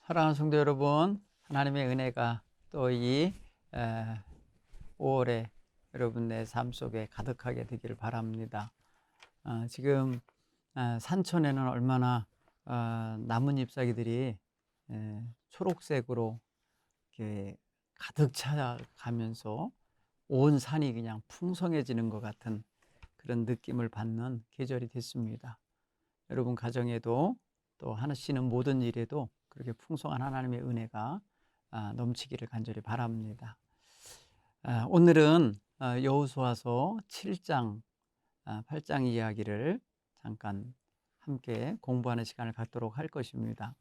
사랑하는 성도 여러분, 하나님의 은혜가 또 이 5월에 여러분의 삶 속에 가득하게 되기를 바랍니다. 지금 산천에는 얼마나 나뭇 잎사귀들이 초록색으로 이렇게 가득 차가면서 온 산이 그냥 풍성해지는 것 같은 그런 느낌을 받는 계절이 됐습니다. 여러분 가정에도 또 하시는 모든 일에도 그렇게 풍성한 하나님의 은혜가 넘치기를 간절히 바랍니다. 오늘은 여호수아서 7장, 8장 이야기를 잠깐 함께 공부하는 시간을 갖도록 할 것입니다.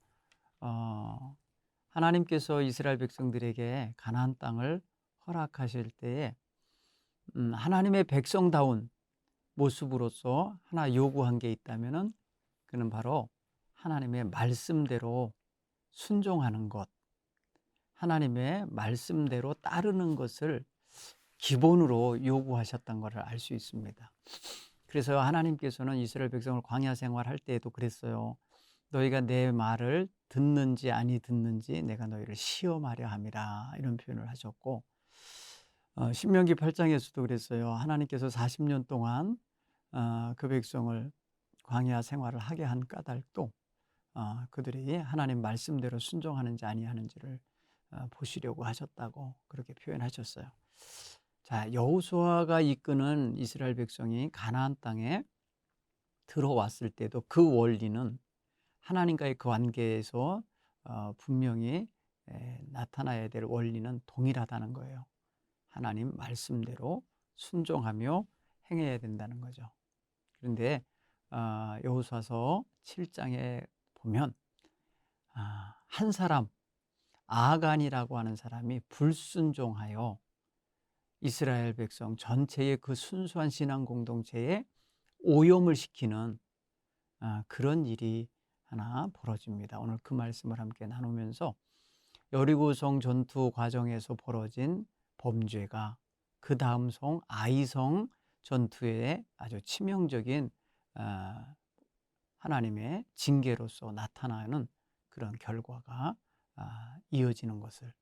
하나님께서 이스라엘 백성들에게 가나안 땅을 허락하실 때에 하나님의 백성다운 모습으로서 하나 요구한 게 있다면은 그는 바로 하나님의 말씀대로 순종하는 것, 하나님의 말씀대로 따르는 것을 기본으로 요구하셨던 것을 알 수 있습니다. 그래서 하나님께서는 이스라엘 백성을 광야 생활할 때에도 그랬어요. 너희가 내 말을 듣는지 아니 듣는지 내가 너희를 시험하려 함이라, 이런 표현을 하셨고, 신명기 8장에서도 그랬어요. 하나님께서 40년 동안 그 백성을 광야 생활을 하게 한 까닭도 그들이 하나님 말씀대로 순종하는지 아니하는지를 보시려고 하셨다고 그렇게 표현하셨어요. 자, 여호수아가 이끄는 이스라엘 백성이 가나안 땅에 들어왔을 때도 그 원리는 하나님과의 그 관계에서 분명히 나타나야 될 원리는 동일하다는 거예요. 하나님 말씀대로 순종하며 행해야 된다는 거죠. 그런데 여호수아서 7장에 보면 한 사람, 아간이라고 하는 사람이 불순종하여 이스라엘 백성 전체의 그 순수한 신앙 공동체에 오염을 시키는 그런 일이 하나 벌어집니다. 오늘 그 말씀을 함께 나누면서 여리고성 전투 과정에서 벌어진 범죄가 그 다음 성 아이성 전투에 아주 치명적인 하나님의 징계로서 나타나는 그런 결과가 이어지는 것을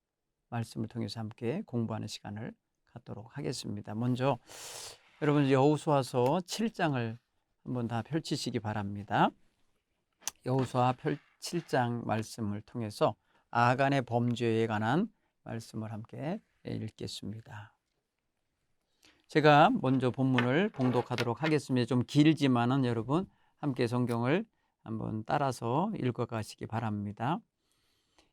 말씀을 통해서 함께 공부하는 시간을 갖도록 하겠습니다. 먼저 여러분 여호수아서 7장을 한번 다 펼치시기 바랍니다. 여호수아 7장 말씀을 통해서 아간의 범죄에 관한 말씀을 함께 읽겠습니다. 제가 먼저 본문을 봉독하도록 하겠습니다. 좀 길지만은 여러분 함께 성경을 한번 따라서 읽어가시기 바랍니다.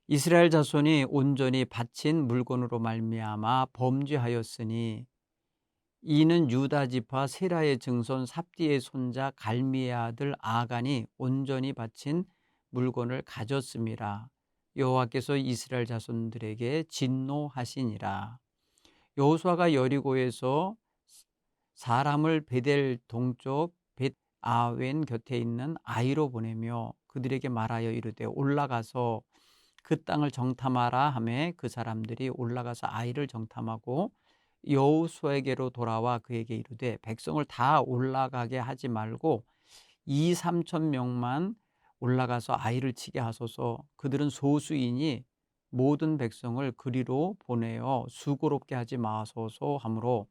이스라엘 자손이 온전히 바친 물건으로 말미암아 범죄하였으니 이는 유다 지파 세라의 증손 삽디의 손자 갈미의 아들 아간이 온전히 바친 물건을 가졌음이라. 여호와께서 이스라엘 자손들에게 진노하시니라. 여호수아가 여리고에서 사람을 베델 동쪽 벳 아웬 곁에 있는 아이로 보내며 그들에게 말하여 이르되 올라가서 그 땅을 정탐하라 하매 그 사람들이 올라가서 아이를 정탐하고 여호수아에게로 돌아와 그에게 이르되 백성을 다 올라가게 하지 말고 2~3천 명만 올라가서 아이를 치게 하소서. 그들은 소수이니 모든 백성을 그리로 보내어 수고롭게 하지 마소서 하므로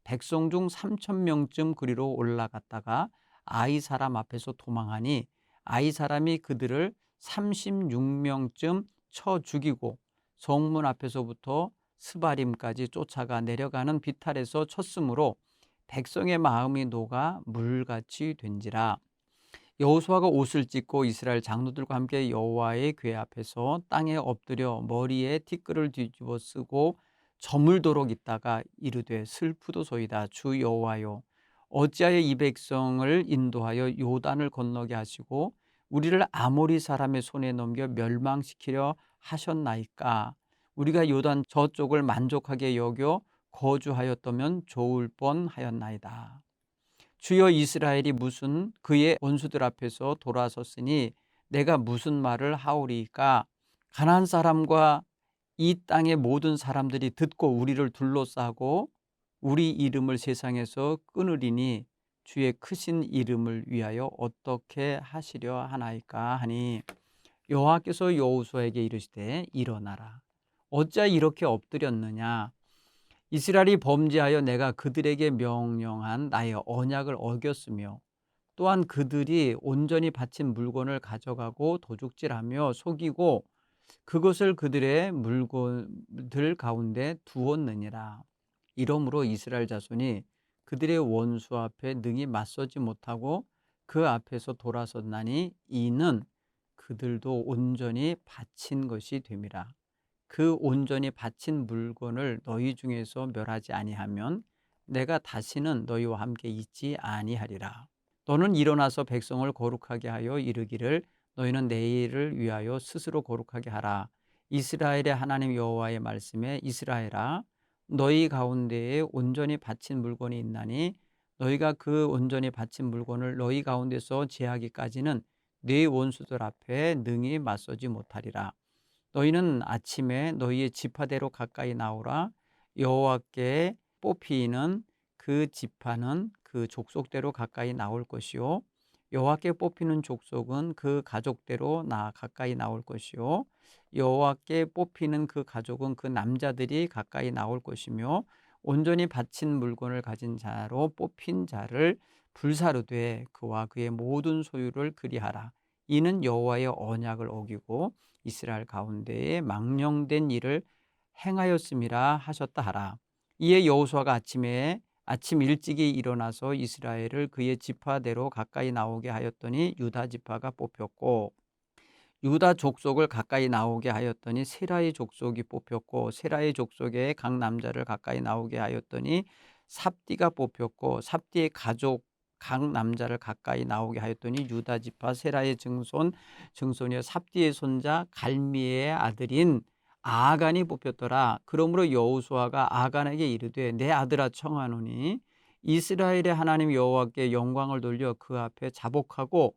백성 중 3,000명쯤 그리로 올라갔다가 아이 사람 앞에서 도망하니 아이 사람이 그들을 36명쯤 쳐 죽이고 성문 앞에서부터 스바림까지 쫓아가 내려가는 비탈에서 쳤으므로 백성의 마음이 녹아 물같이 된지라. 여호수아가 옷을 찢고 이스라엘 장로들과 함께 여호와의 궤 앞에서 땅에 엎드려 머리에 티끌을 뒤집어 쓰고 저물도록 있다가 이르되 슬프도소이다. 주 여호와여, 어찌하여 이 백성을 인도하여 요단을 건너게 하시고 우리를 아모리 사람의 손에 넘겨 멸망시키려 하셨나이까. 우리가 요단 저쪽을 만족하게 여겨 거주하였다면 좋을 뻔하였나이다. 주여, 이스라엘이 무슨 그의 원수들 앞에서 돌아섰으니 내가 무슨 말을 하오리까. 가나안 사람과 이 땅의 모든 사람들이 듣고 우리를 둘러싸고 우리 이름을 세상에서 끊으리니 주의 크신 이름을 위하여 어떻게 하시려 하나이까 하니 여호와께서 여호수아에게 이르시되 일어나라. 어찌 이렇게 엎드렸느냐? 이스라엘이 범죄하여 내가 그들에게 명령한 나의 언약을 어겼으며 또한 그들이 온전히 바친 물건을 가져가고 도둑질하며 속이고 그것을 그들의 물건들 가운데 두었느니라. 이러므로 이스라엘 자손이 그들의 원수 앞에 능히 맞서지 못하고 그 앞에서 돌아섰나니 이는 그들도 온전히 바친 것이 됨이라. 그 온전히 바친 물건을 너희 중에서 멸하지 아니하면 내가 다시는 너희와 함께 있지 아니하리라. 너는 일어나서 백성을 거룩하게 하여 이르기를 너희는 내일을 위하여 스스로 거룩하게 하라. 이스라엘의 하나님 여호와의 말씀에 이스라엘아 너희 가운데에 온전히 바친 물건이 있나니 너희가 그 온전히 바친 물건을 너희 가운데서 제하기까지는 네 원수들 앞에 능히 맞서지 못하리라. 너희는 아침에 너희의 지파대로 가까이 나오라. 여호와께 뽑히는 그 지파는 그 족속대로 가까이 나올 것이요 여호와께 뽑히는 족속은 그 가족대로 가까이 나올 것이요 여호와께 뽑히는 그 가족은 그 남자들이 가까이 나올 것이며 온전히 바친 물건을 가진 자로 뽑힌 자를 불사르되 그와 그의 모든 소유를 그리하라. 이는 여호와의 언약을 어기고 이스라엘 가운데에 망령된 일을 행하였음이라 하셨다 하라. 이에 여호수아가 아침 일찍이 일어나서 이스라엘을 그의 지파대로 가까이 나오게 하였더니 유다 지파가 뽑혔고 유다 족속을 가까이 나오게 하였더니 세라의 족속이 뽑혔고 세라의 족속의 각 남자를 가까이 나오게 하였더니 삽디가 뽑혔고 삽디의 가족 각 남자를 가까이 나오게 하였더니 유다 지파 세라의 증손이여 삽디의 손자 갈미의 아들인 아간이 뽑혔더라. 그러므로 여호수아가 아간에게 이르되 내 아들아 청하노니 이스라엘의 하나님 여호와께 영광을 돌려 그 앞에 자복하고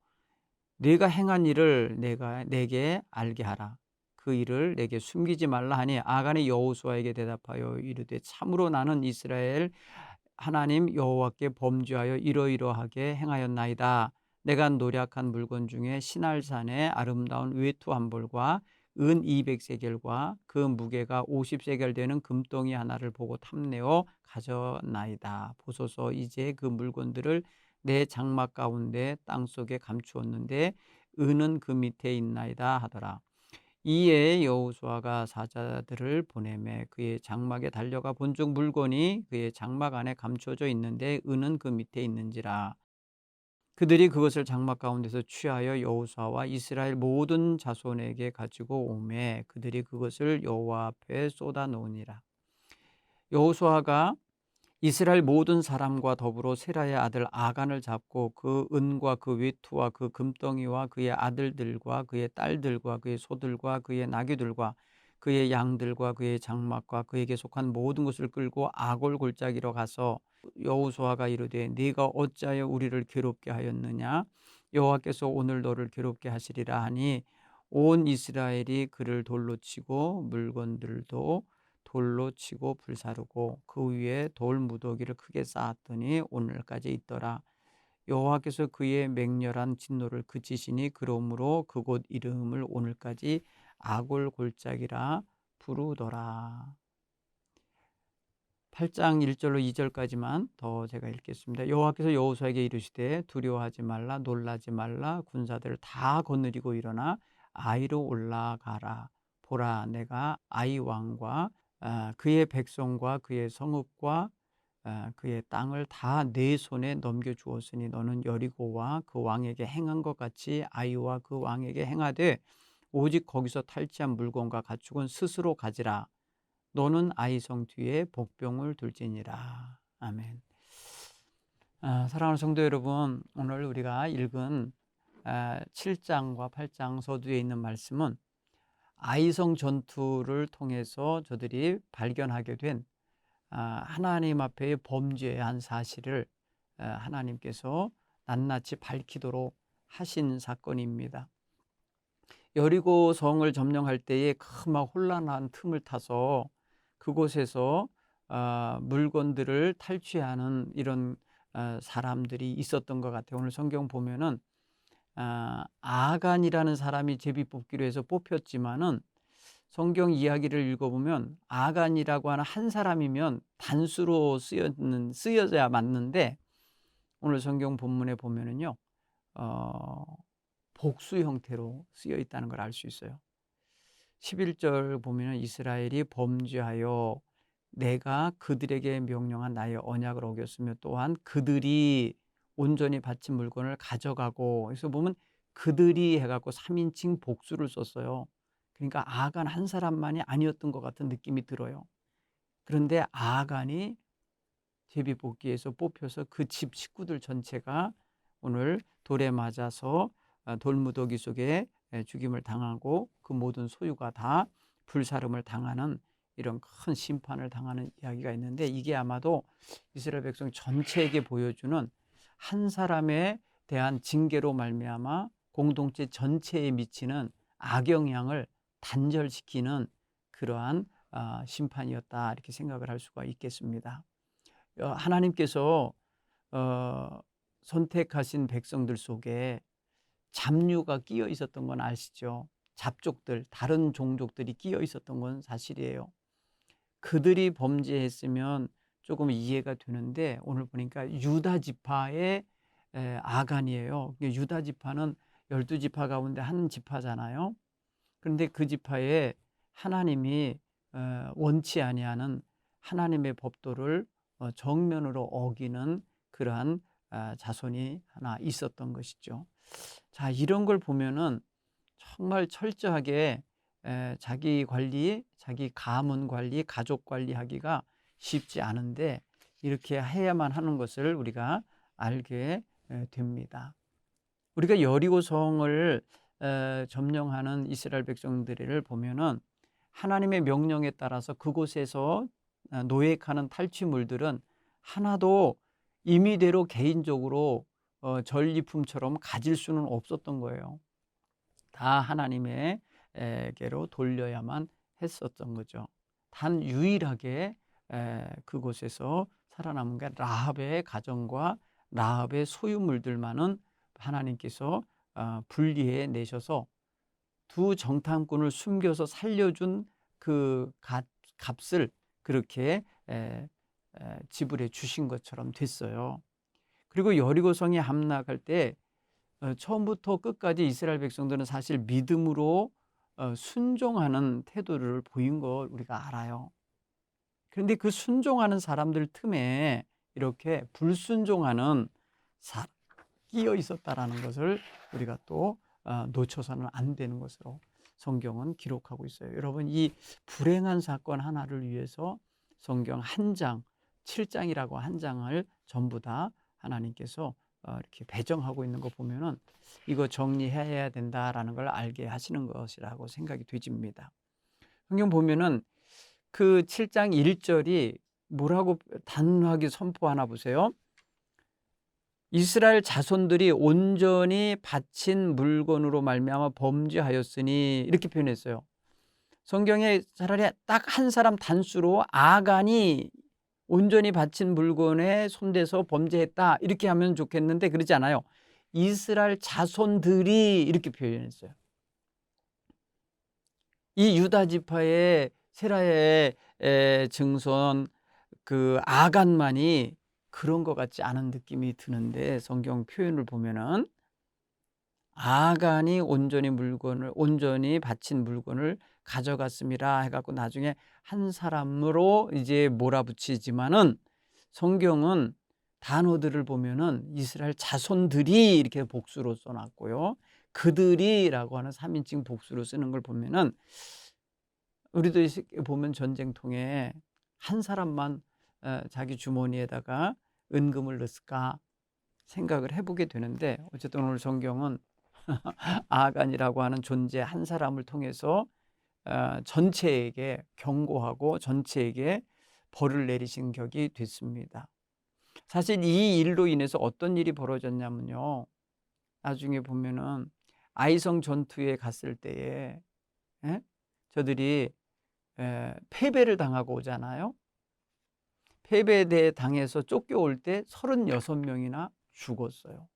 네가 행한 일을 내게 알게 하라. 그 일을 내게 숨기지 말라 하니 아간이 여호수아에게 대답하여 이르되 참으로 나는 이스라엘 하나님 여호와께 범죄하여 이러이러하게 행하였나이다. 내가 노략한 물건 중에 시날산의 아름다운 외투 한 벌과 은 200세겔과 그 무게가 50세겔 되는 금덩이 하나를 보고 탐내어 가져나이다. 보소서 이제 그 물건들을 내 장막 가운데 땅속에 감추었는데 은은 그 밑에 있나이다 하더라. 이에 여호수아가 사자들을 보내매 그의 장막에 달려가 본즉 물건이 그의 장막 안에 감추어져 있는데 은은 그 밑에 있는지라. 그들이 그것을 장막 가운데서 취하여 여호수아와 이스라엘 모든 자손에게 가지고 오매 그들이 그것을 여호와 앞에 쏟아 놓으니라. 여호수아가 이스라엘 모든 사람과 더불어 세라의 아들 아간을 잡고 그 은과 그 외투와 그 금덩이와 그의 아들들과 그의 딸들과 그의 소들과 그의 나귀들과 그의 양들과 그의 장막과 그에게 속한 모든 것을 끌고 아골 골짜기로 가서 여호수아가 이르되 네가 어찌하여 우리를 괴롭게 하였느냐 여호와께서 오늘 너를 괴롭게 하시리라 하니 온 이스라엘이 그를 돌로 치고 물건들도 돌로 치고 불사르고 그 위에 돌 무더기를 크게 쌓았더니 오늘까지 있더라. 여호와께서 그의 맹렬한 진노를 그치시니 그러므로 그곳 이름을 오늘까지 아골 골짜기라 부르더라. 8장 1절로 2절까지만 더 제가 읽겠습니다. 여호와께서 여호수아에게 이르시되 두려워하지 말라 놀라지 말라 군사들을 다 거느리고 일어나 아이로 올라가라. 보라 내가 아이 왕과 그의 백성과 그의 성읍과 그의 땅을 다 내 손에 넘겨주었으니 너는 여리고와 그 왕에게 행한 것 같이 아이와 그 왕에게 행하되 오직 거기서 탈취한 물건과 가축은 스스로 가지라. 너는 아이성 뒤에 복병을 둘지니라. 아멘. 사랑하는 성도 여러분, 오늘 우리가 읽은 7장과 8장 서두에 있는 말씀은 아이성 전투를 통해서 저들이 발견하게 된 하나님 앞에 범죄한 사실을 하나님께서 낱낱이 밝히도록 하신 사건입니다. 여리고 성을 점령할 때에 큰 혼란한 틈을 타서 그곳에서 물건들을 탈취하는 이런 사람들이 있었던 것 같아요. 오늘 성경 보면은 아간이라는 사람이 제비뽑기로 해서 뽑혔지만은 성경 이야기를 읽어보면 아간이라고 하는 한 사람이면 단수로 쓰여져야 맞는데 오늘 성경 본문에 보면은요, 복수 형태로 쓰여 있다는 걸 알 수 있어요. 11절 보면은 이스라엘이 범죄하여 내가 그들에게 명령한 나의 언약을 어겼으며 또한 그들이 온전히 바친 물건을 가져가고, 그래서 보면 그들이 해갖고 3인칭 복수를 썼어요. 그러니까 아간 한 사람만이 아니었던 것 같은 느낌이 들어요. 그런데 아간이 제비뽑기에서 뽑혀서 그 집 식구들 전체가 오늘 돌에 맞아서 돌무더기 속에 죽임을 당하고 그 모든 소유가 다 불사름을 당하는 이런 큰 심판을 당하는 이야기가 있는데, 이게 아마도 이스라엘 백성 전체에게 보여주는 한 사람에 대한 징계로 말미암아 공동체 전체에 미치는 악영향을 단절시키는 그러한 심판이었다, 이렇게 생각을 할 수가 있겠습니다. 하나님께서 선택하신 백성들 속에 잡류가 끼어 있었던 건 아시죠? 잡족들, 다른 종족들이 끼어 있었던 건 사실이에요. 그들이 범죄했으면 조금 이해가 되는데 오늘 보니까 유다 지파의 아간이에요. 유다 지파는 12지파 가운데 한 지파잖아요. 그런데 그 지파에 하나님이 원치 아니하는 하나님의 법도를 정면으로 어기는 그러한 자손이 하나 있었던 것이죠. 자, 이런 걸 보면은 정말 철저하게 자기 관리, 자기 가문 관리, 가족 관리하기가 쉽지 않은데 이렇게 해야만 하는 것을 우리가 알게 됩니다. 우리가 여리고 성을 점령하는 이스라엘 백성들을 보면은 하나님의 명령에 따라서 그곳에서 노획하는 탈취물들은 하나도 임의대로 개인적으로 전리품처럼 가질 수는 없었던 거예요. 다 하나님에게로 돌려야만 했었던 거죠. 단 유일하게 그곳에서 살아남은 게 라합의 가정과 라합의 소유물들만은 하나님께서 분리해 내셔서 두 정탐꾼을 숨겨서 살려준 그 값을 그렇게 지불해 주신 것처럼 됐어요. 그리고 여리고성이 함락할 때 처음부터 끝까지 이스라엘 백성들은 사실 믿음으로 순종하는 태도를 보인 걸 우리가 알아요. 그런데 그 순종하는 사람들 틈에 이렇게 불순종하는 사람이 끼어 있었다라는 것을 우리가 또 놓쳐서는 안 되는 것으로 성경은 기록하고 있어요. 여러분, 이 불행한 사건 하나를 위해서 성경 한 장, 7장이라고 한 장을 전부 다 하나님께서 이렇게 배정하고 있는 거 보면은 이거 정리해야 된다라는 걸 알게 하시는 것이라고 생각이 되집니다. 성경 보면은 그 7장 1절이 뭐라고 단호하게 선포하나 보세요. 이스라엘 자손들이 온전히 바친 물건으로 말미암아 범죄하였으니, 이렇게 표현했어요. 성경에 차라리 딱 한 사람 단수로 아간이 온전히 바친 물건에 손대서 범죄했다 이렇게 하면 좋겠는데 그러지 않아요. 이스라엘 자손들이 이렇게 표현했어요. 이 유다 지파의 세라의 증손 그 아간만이 그런 것 같지 않은 느낌이 드는데, 성경 표현을 보면은 아간이 온전히 바친 물건을 가져갔습니다 해갖고 나중에 한 사람으로 이제 몰아붙이지만은 성경은 단어들을 보면은 이스라엘 자손들이 이렇게 복수로 써놨고요. 그들이라고 하는 3인칭 복수로 쓰는 걸 보면은 우리도 보면 전쟁통에 한 사람만 자기 주머니에다가 은금을 넣었을까 생각을 해보게 되는데, 어쨌든 오늘 성경은 아간이라고 하는 존재 한 사람을 통해서 전체에게 경고하고 전체에게 벌을 내리신 격이 됐습니다. 사실 이 일로 인해서 어떤 일이 벌어졌냐면요, 나중에 보면은 아이성 전투에 갔을 때에 저들이 패배를 당하고 오잖아요. 패배에 당해서 쫓겨올 때 36명이나 죽었어요.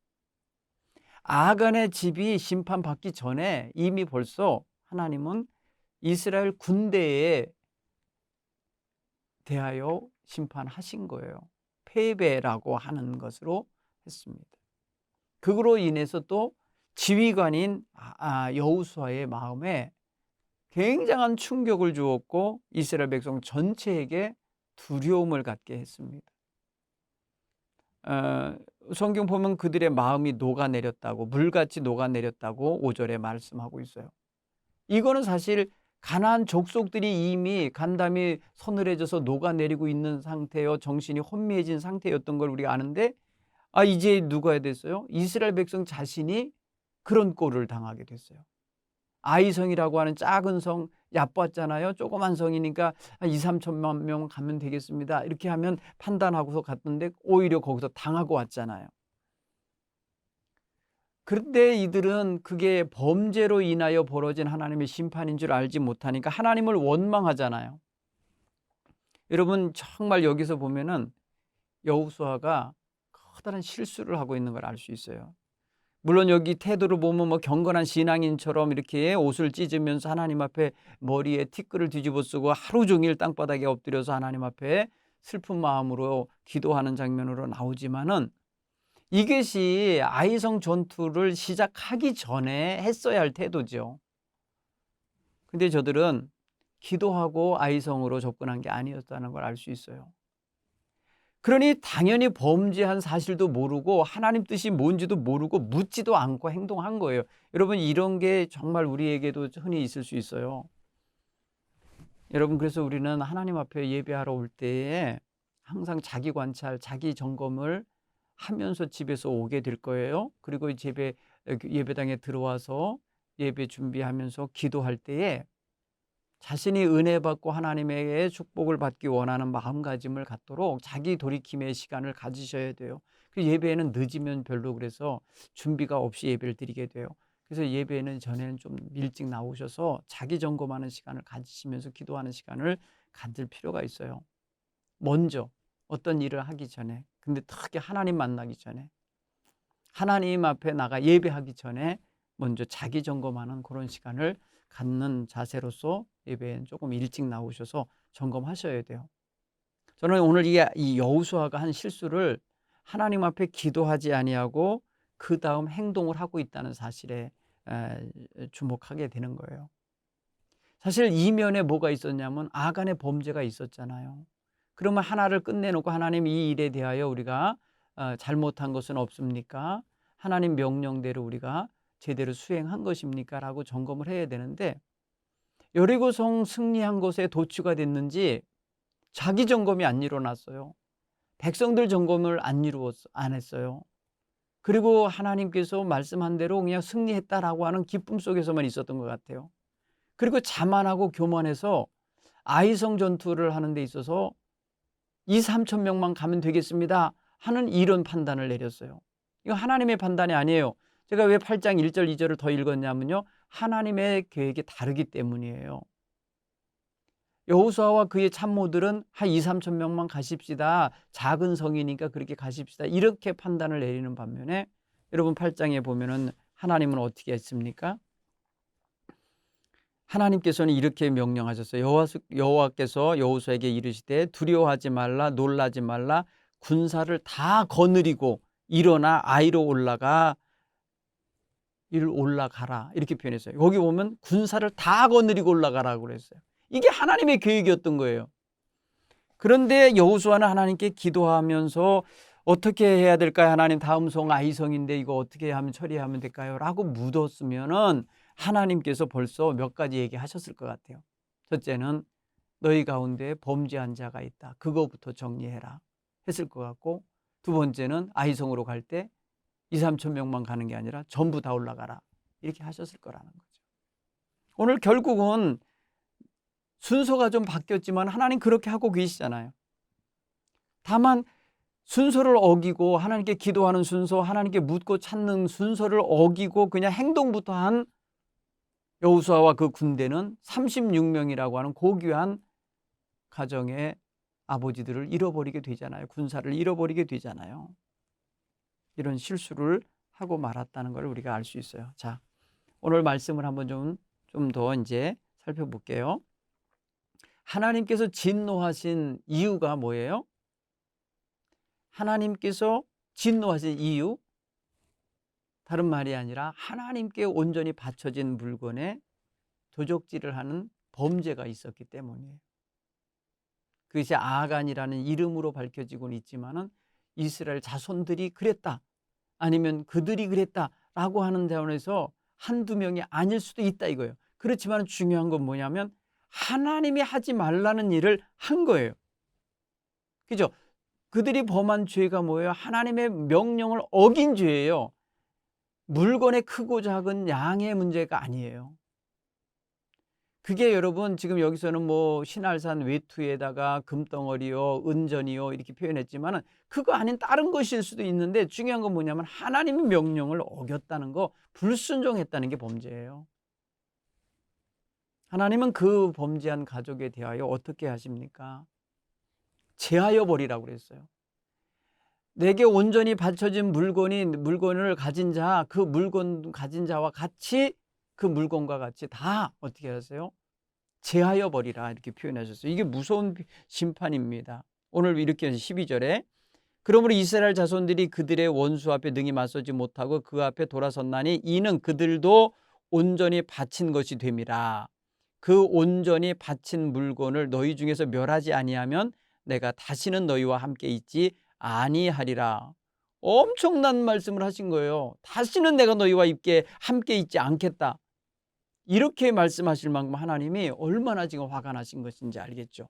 아간의 집이 심판받기 전에 이미 벌써 하나님은 이스라엘 군대에 대하여 심판하신 거예요. 패배라고 하는 것으로 했습니다. 그로 인해서 또 지휘관인 여호수아의 마음에 굉장한 충격을 주었고 이스라엘 백성 전체에게 두려움을 갖게 했습니다. 성경 보면 그들의 마음이 녹아내렸다고, 물같이 녹아내렸다고 5절에 말씀하고 있어요. 이거는 사실 가나안 족속들이 이미 간담이 서늘해져서 녹아내리고 있는 상태요, 정신이 혼미해진 상태였던 걸 우리가 아는데, 이제 누가 됐어요? 이스라엘 백성 자신이 그런 꼴을 당하게 됐어요. 아이성이라고 하는 작은 성, 얕봤잖아요. 조그만 성이니까 2, 3천만 명 가면 되겠습니다. 이렇게 하면 판단하고서 갔던데 오히려 거기서 당하고 왔잖아요. 그런데 이들은 그게 범죄로 인하여 벌어진 하나님의 심판인 줄 알지 못하니까 하나님을 원망하잖아요. 여러분, 정말 여기서 보면은 여호수아가 커다란 실수를 하고 있는 걸 알 수 있어요. 물론 여기 태도를 보면 뭐 경건한 신앙인처럼 이렇게 옷을 찢으면서 하나님 앞에 머리에 티끌을 뒤집어 쓰고 하루 종일 땅바닥에 엎드려서 하나님 앞에 슬픈 마음으로 기도하는 장면으로 나오지만은, 이것이 아이성 전투를 시작하기 전에 했어야 할 태도죠. 근데 저들은 기도하고 아이성으로 접근한 게 아니었다는 걸 알 수 있어요. 그러니 당연히 범죄한 사실도 모르고 하나님 뜻이 뭔지도 모르고 묻지도 않고 행동한 거예요. 여러분, 이런 게 정말 우리에게도 흔히 있을 수 있어요. 여러분, 그래서 우리는 하나님 앞에 예배하러 올 때에 항상 자기 관찰, 자기 점검을 하면서 집에서 오게 될 거예요. 그리고 예배당에 들어와서 예배 준비하면서 기도할 때에 자신이 은혜 받고 하나님의 축복을 받기 원하는 마음가짐을 갖도록 자기 돌이킴의 시간을 가지셔야 돼요. 그 예배에는 늦으면 별로, 그래서 준비가 없이 예배를 드리게 돼요. 그래서 예배는 전에는 좀 일찍 나오셔서 자기 점검하는 시간을 가지시면서 기도하는 시간을 가질 필요가 있어요. 먼저 어떤 일을 하기 전에, 근데 특히 하나님 만나기 전에, 하나님 앞에 나가 예배하기 전에 먼저 자기 점검하는 그런 시간을 갖는 자세로서 예배엔 조금 일찍 나오셔서 점검하셔야 돼요. 저는 오늘 이 여호수아가 한 실수를 하나님 앞에 기도하지 아니하고 그 다음 행동을 하고 있다는 사실에 주목하게 되는 거예요. 사실 이면에 뭐가 있었냐면 아간의 범죄가 있었잖아요. 그러면 하나를 끝내놓고 하나님, 이 일에 대하여 우리가 잘못한 것은 없습니까? 하나님 명령대로 우리가 제대로 수행한 것입니까? 라고 점검을 해야 되는데, 여리고성 승리한 것에 도취가 됐는지 자기 점검이 안 일어났어요. 백성들 점검을 안 했어요. 그리고 하나님께서 말씀한 대로 그냥 승리했다라고 하는 기쁨 속에서만 있었던 것 같아요. 그리고 자만하고 교만해서 아이성 전투를 하는 데 있어서 2, 3천 명만 가면 되겠습니다 하는 이런 판단을 내렸어요. 이거 하나님의 판단이 아니에요. 제가 왜 8장 1절 2절을 더 읽었냐면요, 하나님의 계획이 다르기 때문이에요. 여호수아와 그의 참모들은 한 2, 3천 명만 가십시다, 작은 성이니까 그렇게 가십시다, 이렇게 판단을 내리는 반면에, 여러분 8장에 보면은 하나님은 어떻게 했습니까? 하나님께서는 이렇게 명령하셨어요. 여호와께서 여호수아에게 이르시되 두려워하지 말라, 놀라지 말라, 군사를 다 거느리고 일어나 아이로 올라가라, 이렇게 표현했어요. 여기 보면 군사를 다 거느리고 올라가라고 그랬어요. 이게 하나님의 계획이었던 거예요. 그런데 여호수아는 하나님께 기도하면서 어떻게 해야 될까요? 하나님, 다음 성 아이성인데 이거 어떻게 하면 처리하면 될까요? 라고 묻었으면은 하나님께서 벌써 몇 가지 얘기하셨을 것 같아요. 첫째는 너희 가운데 범죄한 자가 있다, 그거부터 정리해라 했을 것 같고, 두 번째는 아이성으로 갈 때 2, 3천 명만 가는 게 아니라 전부 다 올라가라, 이렇게 하셨을 거라는 거죠. 오늘 결국은 순서가 좀 바뀌었지만 하나님 그렇게 하고 계시잖아요. 다만 순서를 어기고 하나님께 기도하는 순서, 하나님께 묻고 찾는 순서를 어기고 그냥 행동부터 한 여호수아와 그 군대는 36명이라고 하는 고귀한 가정의 아버지들을 잃어버리게 되잖아요. 군사를 잃어버리게 되잖아요. 이런 실수를 하고 말았다는 걸 우리가 알 수 있어요. 자, 오늘 말씀을 한번 좀 더 이제 살펴볼게요. 하나님께서 진노하신 이유가 뭐예요? 하나님께서 진노하신 이유? 다른 말이 아니라 하나님께 온전히 바쳐진 물건에 도적질을 하는 범죄가 있었기 때문이에요. 그것이 아간이라는 이름으로 밝혀지고는 있지만은 이스라엘 자손들이 그랬다, 아니면 그들이 그랬다라고 하는 대원에서 한두 명이 아닐 수도 있다 이거예요. 그렇지만 중요한 건 뭐냐면 하나님이 하지 말라는 일을 한 거예요. 그죠? 그들이 범한 죄가 뭐예요? 하나님의 명령을 어긴 죄예요. 물건의 크고 작은 양의 문제가 아니에요. 그게 여러분 지금 여기서는 뭐 신할산 외투에다가 금덩어리요, 은전이요 이렇게 표현했지만은 그거 아닌 다른 것일 수도 있는데 중요한 건 뭐냐면 하나님의 명령을 어겼다는 거, 불순종했다는 게 범죄예요. 하나님은 그 범죄한 가족에 대하여 어떻게 하십니까? 제하여 버리라고 그랬어요. 내게 온전히 바쳐진 물건을 가진 자, 그 물건 가진 자와 같이, 그 물건과 같이 다 어떻게 하세요? 제하여 버리라 이렇게 표현하셨어요. 이게 무서운 심판입니다. 오늘 이렇게 12절에 그러므로 이스라엘 자손들이 그들의 원수 앞에 능히 맞서지 못하고 그 앞에 돌아섰나니 이는 그들도 온전히 바친 것이 됨이라. 그 온전히 바친 물건을 너희 중에서 멸하지 아니하면 내가 다시는 너희와 함께 있지 아니하리라. 엄청난 말씀을 하신 거예요. 다시는 내가 너희와 함께 있지 않겠다. 이렇게 말씀하실 만큼 하나님이 얼마나 지금 화가 나신 것인지 알겠죠.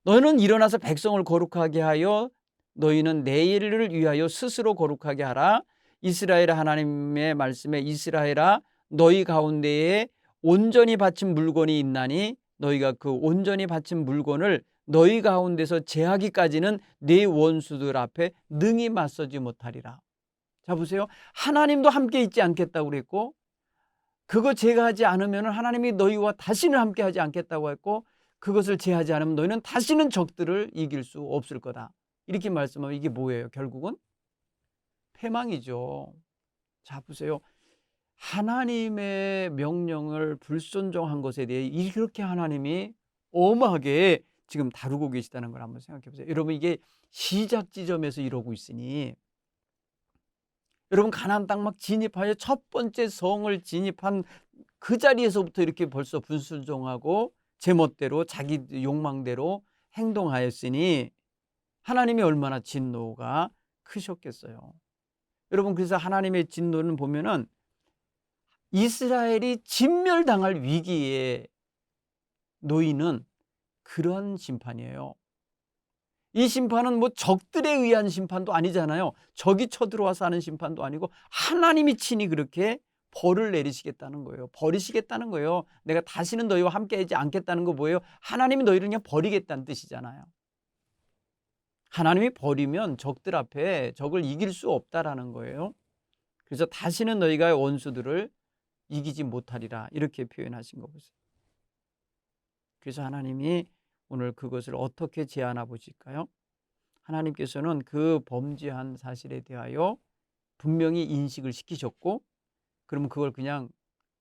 너희는 일어나서 백성을 거룩하게 하여 너희는 내일을 위하여 스스로 거룩하게 하라. 이스라엘 하나님의 말씀에 이스라엘아 너희 가운데에 온전히 바친 물건이 있나니 너희가 그 온전히 바친 물건을 너희 가운데서 제하기까지는 네 원수들 앞에 능히 맞서지 못하리라. 자 보세요. 하나님도 함께 있지 않겠다고 그랬고 그거 제하지 않으면 하나님이 너희와 다시는 함께 하지 않겠다고 했고 그것을 제하지 않으면 너희는 다시는 적들을 이길 수 없을 거다. 이렇게 말씀하면 이게 뭐예요? 결국은 패망이죠. 자 보세요. 하나님의 명령을 불순종한 것에 대해 이렇게 하나님이 엄하게 지금 다루고 계시다는 걸 한번 생각해 보세요. 여러분 이게 시작 지점에서 이러고 있으니 여러분 가나안 땅 막 진입하여 첫 번째 성을 진입한 그 자리에서부터 이렇게 벌써 불순종하고 제멋대로 자기 욕망대로 행동하였으니 하나님이 얼마나 진노가 크셨겠어요. 여러분 그래서 하나님의 진노는 보면은 이스라엘이 진멸당할 위기에 놓이는 그런 심판이에요. 이 심판은 뭐 적들에 의한 심판도 아니잖아요. 적이 쳐들어와서 하는 심판도 아니고 하나님이 친히 그렇게 벌을 내리시겠다는 거예요. 버리시겠다는 거예요. 내가 다시는 너희와 함께하지 않겠다는 거 뭐예요? 하나님이 너희를 그냥 버리겠다는 뜻이잖아요. 하나님이 버리면 적들 앞에 적을 이길 수 없다라는 거예요. 그래서 다시는 너희가 원수들을 이기지 못하리라 이렇게 표현하신 거 보세요. 그래서 하나님이 오늘 그것을 어떻게 제안해 보실까요? 하나님께서는 그 범죄한 사실에 대하여 분명히 인식을 시키셨고 그러면 그걸 그냥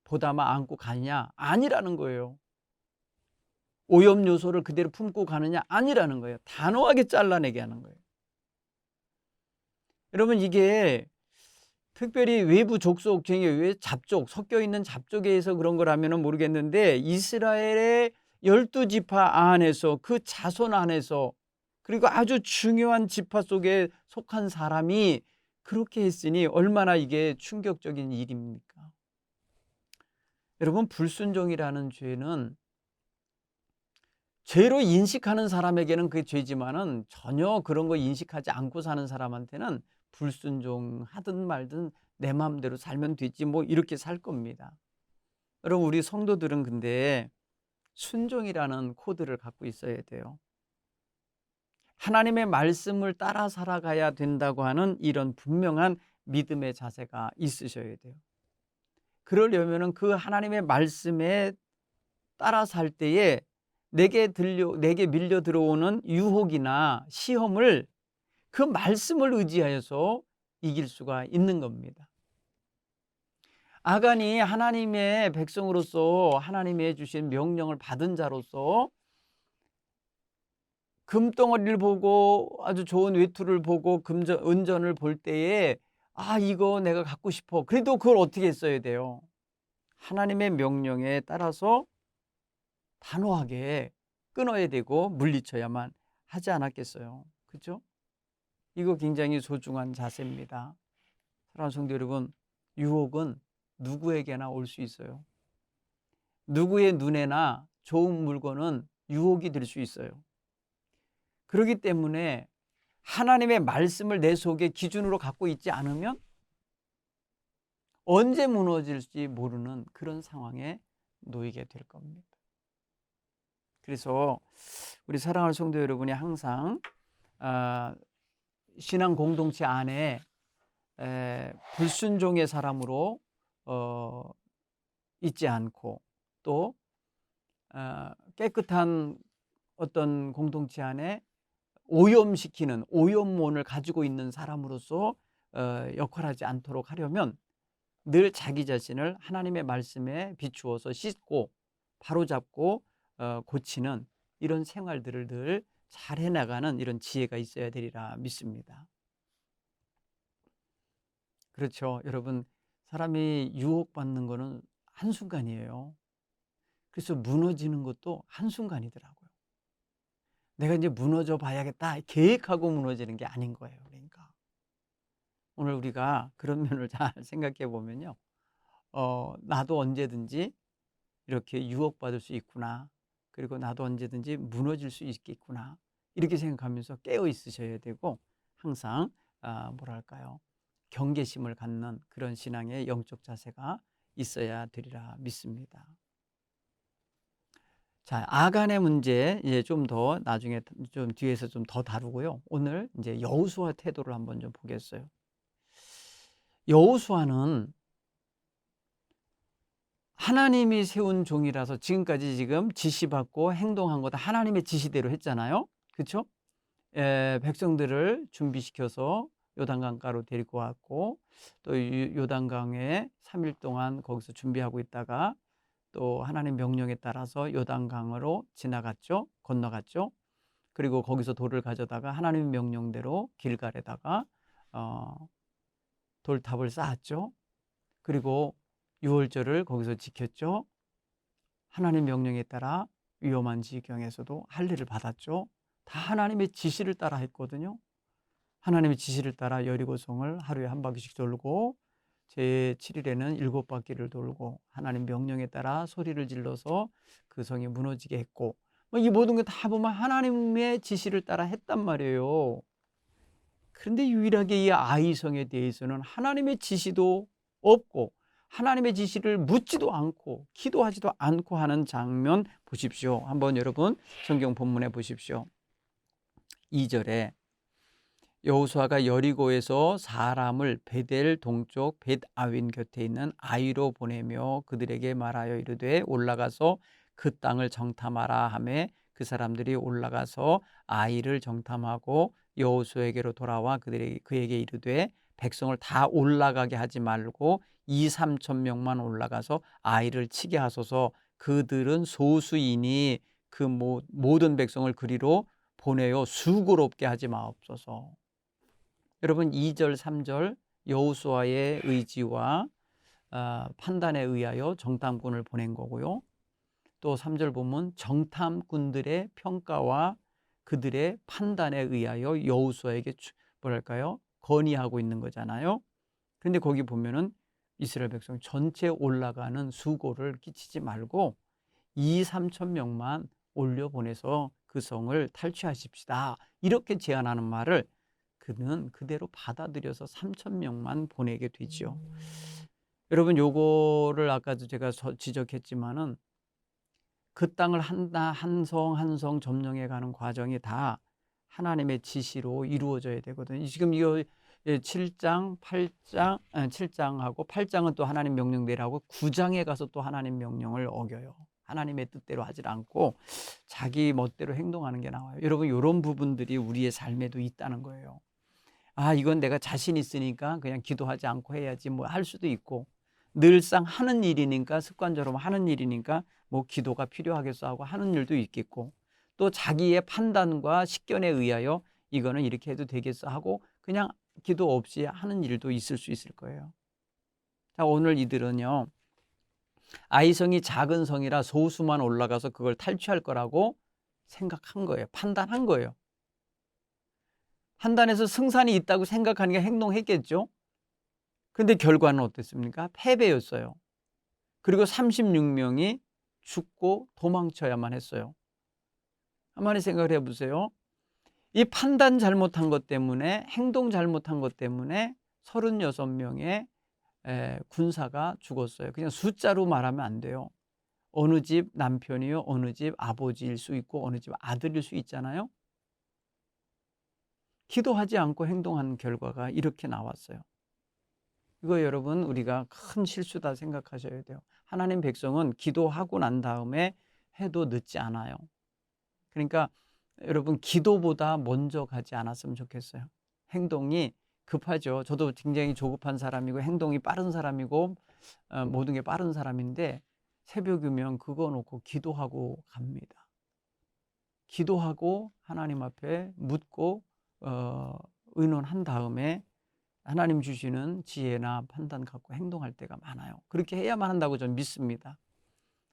보다만 안고 가느냐? 아니라는 거예요. 오염 요소를 그대로 품고 가느냐? 아니라는 거예요. 단호하게 잘라내게 하는 거예요. 여러분 이게 특별히 외부 족속 중에 왜 잡족, 섞여 있는 잡족에서 그런 거라면 모르겠는데 이스라엘의 12지파 안에서 그 자손 안에서 그리고 아주 중요한 지파 속에 속한 사람이 그렇게 했으니 얼마나 이게 충격적인 일입니까? 여러분 불순종이라는 죄는 죄로 인식하는 사람에게는 그게 죄지만은 전혀 그런 거 인식하지 않고 사는 사람한테는 불순종하든 말든 내 마음대로 살면 되지 뭐 이렇게 살 겁니다. 여러분 우리 성도들은 근데 순종이라는 코드를 갖고 있어야 돼요. 하나님의 말씀을 따라 살아가야 된다고 하는 이런 분명한 믿음의 자세가 있으셔야 돼요. 그러려면은 그 하나님의 말씀에 따라 살 때에 내게 밀려 들어오는 유혹이나 시험을 그 말씀을 의지하여서 이길 수가 있는 겁니다. 아간이 하나님의 백성으로서 하나님의 주신 명령을 받은 자로서 금덩어리를 보고 아주 좋은 외투를 보고 은전을 볼 때에 이거 내가 갖고 싶어. 그래도 그걸 어떻게 했어야 돼요? 하나님의 명령에 따라서 단호하게 끊어야 되고 물리쳐야만 하지 않았겠어요? 그렇죠? 이거 굉장히 소중한 자세입니다. 사랑하는 성도 여러분, 유혹은 누구에게나 올 수 있어요. 누구의 눈에나 좋은 물건은 유혹이 될 수 있어요. 그렇기 때문에 하나님의 말씀을 내 속에 기준으로 갖고 있지 않으면 언제 무너질지 모르는 그런 상황에 놓이게 될 겁니다. 그래서 우리 사랑하는 성도 여러분이 항상 신앙 공동체 안에 불순종의 사람으로 있지 않고 또 깨끗한 어떤 공동체 안에 오염시키는 오염몬을 가지고 있는 사람으로서 역할하지 않도록 하려면 늘 자기 자신을 하나님의 말씀에 비추어서 씻고 바로잡고 고치는 이런 생활들을 늘 잘 해나가는 이런 지혜가 있어야 되리라 믿습니다. 그렇죠. 여러분, 사람이 유혹받는 거는 한순간이에요. 그래서 무너지는 것도 한순간이더라고요. 내가 이제 무너져 봐야겠다 계획하고 무너지는 게 아닌 거예요. 그러니까 오늘 우리가 그런 면을 잘 생각해 보면요. 나도 언제든지 이렇게 유혹받을 수 있구나. 그리고 나도 언제든지 무너질 수 있겠구나. 이렇게 생각하면서 깨어 있으셔야 되고 항상 뭐랄까요? 경계심을 갖는 그런 신앙의 영적 자세가 있어야 되리라 믿습니다. 자, 아간의 문제 이제 좀 더 나중에 좀 뒤에서 좀 더 다루고요. 오늘 이제 여호수아 태도를 한번 좀 보겠어요. 여호수아는 하나님이 세운 종이라서 지금까지 지금 지시받고 행동한 거 다 하나님의 지시대로 했잖아요. 그렇죠? 백성들을 준비시켜서 요단강가로 데리고 왔고 또 요단강에 3일 동안 거기서 준비하고 있다가 또 하나님 명령에 따라서 요단강으로 지나갔죠. 건너갔죠. 그리고 거기서 돌을 가져다가 하나님 명령대로 길갈에다가 돌탑을 쌓았죠. 그리고 유월절을 거기서 지켰죠. 하나님 명령에 따라 위험한 지경에서도 할례를 받았죠. 다 하나님의 지시를 따라 했거든요. 하나님의 지시를 따라 여리고성을 하루에 한 바퀴씩 돌고 제7일에는 7바퀴를 돌고 하나님 명령에 따라 소리를 질러서 그 성이 무너지게 했고 이 모든 게 다 보면 하나님의 지시를 따라 했단 말이에요. 그런데 유일하게 이 아이성에 대해서는 하나님의 지시도 없고 하나님의 지시를 묻지도 않고 기도하지도 않고 하는 장면 보십시오. 한번 여러분 성경 본문에 보십시오. 2절에 여호수아가 여리고에서 사람을 베델 동쪽 벳아윈 곁에 있는 아이로 보내며 그들에게 말하여 이르되 올라가서 그 땅을 정탐하라 하매 그 사람들이 올라가서 아이를 정탐하고 여호수아에게로 돌아와 그에게 이르되 백성을 다 올라가게 하지 말고 2-3천 명만 올라가서 아이를 치게 하소서. 그들은 소수이니 그 모든 백성을 그리로 보내어 수고롭게 하지 마옵소서. 여러분 2절 3절 여호수아의 의지와 판단에 의하여 정탐꾼을 보낸 거고요. 또 3절 보면 정탐꾼들의 평가와 그들의 판단에 의하여 여호수아에게 뭐랄까요? 건의하고 있는 거잖아요. 그런데 거기 보면은 이스라엘 백성 전체 올라가는 수고를 끼치지 말고 2-3천 명만 올려보내서 그 성을 탈취하십시다. 이렇게 제안하는 말을 그는 그대로 받아들여서 3천 명만 보내게 되죠. 여러분 요거를 아까도 제가 지적했지만은 그 땅을 한 성 한 성 점령해 가는 과정이 다 하나님의 지시로 이루어져야 되거든요. 지금 이거 7장, 8장, 7장하고 8장은 또 하나님 명령대로하고 9장에 가서 또 하나님 명령을 어겨요. 하나님의 뜻대로 하질 않고 자기 멋대로 행동하는 게 나와요. 여러분 이런 부분들이 우리의 삶에도 있다는 거예요. 이건 내가 자신 있으니까 그냥 기도하지 않고 해야지 뭐 할 수도 있고, 늘상 하는 일이니까, 습관적으로 하는 일이니까 뭐 기도가 필요하겠어 하고 하는 일도 있겠고, 또 자기의 판단과 식견에 의하여 이거는 이렇게 해도 되겠어 하고 그냥 기도 없이 하는 일도 있을 수 있을 거예요. 자, 오늘 이들은요, 아이성이 작은 성이라 소수만 올라가서 그걸 탈취할 거라고 생각한 거예요. 판단한 거예요. 판단해서 승산이 있다고 생각하니까 행동했겠죠. 근데 결과는 어땠습니까? 패배였어요. 그리고 36명이 죽고 도망쳐야만 했어요. 한마디 생각을 해보세요. 이 판단 잘못한 것 때문에, 행동 잘못한 것 때문에 36명의 군사가 죽었어요. 그냥 숫자로 말하면 안 돼요. 어느 집 남편이요, 어느 집 아버지일 수 있고, 어느 집 아들일 수 있잖아요. 기도하지 않고 행동한 결과가 이렇게 나왔어요. 이거 여러분, 우리가 큰 실수다 생각하셔야 돼요. 하나님 백성은 기도하고 난 다음에 해도 늦지 않아요. 그러니까 여러분, 기도보다 먼저 가지 않았으면 좋겠어요. 행동이 급하죠. 저도 굉장히 조급한 사람이고 행동이 빠른 사람이고 모든 게 빠른 사람인데, 새벽이면 그거 놓고 기도하고 갑니다. 기도하고 하나님 앞에 묻고 의논한 다음에 하나님 주시는 지혜나 판단 갖고 행동할 때가 많아요. 그렇게 해야만 한다고 저는 믿습니다.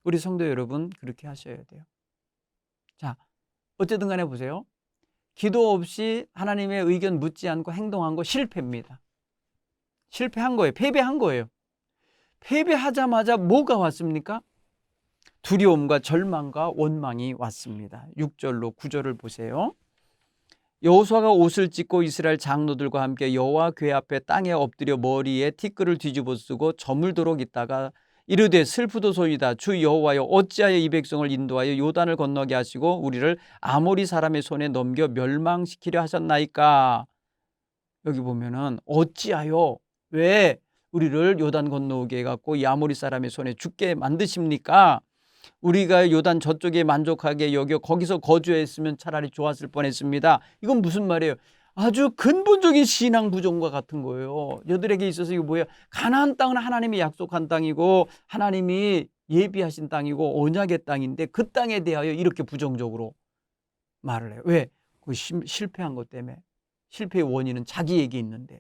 우리 성도 여러분, 그렇게 하셔야 돼요. 자, 어쨌든 간에 보세요. 기도 없이 하나님의 의견 묻지 않고 행동한 거 실패입니다. 실패한 거예요. 패배한 거예요. 패배하자마자 뭐가 왔습니까? 두려움과 절망과 원망이 왔습니다. 6절로 9절을 보세요. 여호수아가 옷을 찢고 이스라엘 장로들과 함께 여호와 궤 앞에 땅에 엎드려 머리에 티끌을 뒤집어 쓰고 저물도록 있다가 이르되 슬프도소이다. 주 여호와여, 어찌하여 이 백성을 인도하여 요단을 건너게 하시고 우리를 아모리 사람의 손에 넘겨 멸망시키려 하셨나이까. 여기 보면은 어찌하여, 왜 우리를 요단 건너오게 해갖고 이 아모리 사람의 손에 죽게 만드십니까? 우리가 요단 저쪽에 만족하게 여겨 거기서 거주했으면 차라리 좋았을 뻔했습니다. 이건 무슨 말이에요? 아주 근본적인 신앙 부정과 같은 거예요. 여들에게 있어서 이거 뭐예요? 가나안 땅은 하나님이 약속한 땅이고 하나님이 예비하신 땅이고 언약의 땅인데, 그 땅에 대하여 이렇게 부정적으로 말을 해요. 왜? 그 실패한 것 때문에. 실패의 원인은 자기에게 있는데.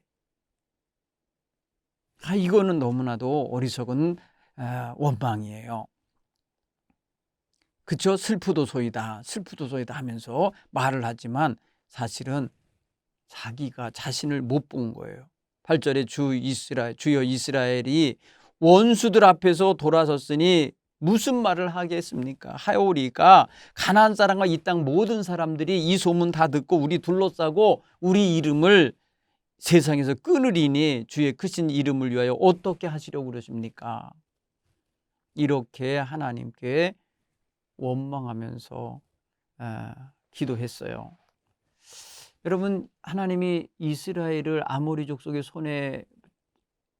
이거는 너무나도 어리석은 원망이에요. 그쵸? 슬프도소이다, 슬프도소이다 하면서 말을 하지만 사실은 자기가 자신을 못 본 거예요. 8절에 주여 이스라엘이 원수들 앞에서 돌아섰으니 무슨 말을 하겠습니까? 하오리가 가나안 사람과 이 땅 모든 사람들이 이 소문 다 듣고 우리 둘러싸고 우리 이름을 세상에서 끊으리니 주의 크신 이름을 위하여 어떻게 하시려고 그러십니까? 이렇게 하나님께 원망하면서 기도했어요. 여러분, 하나님이 이스라엘을 아모리 족속의 손에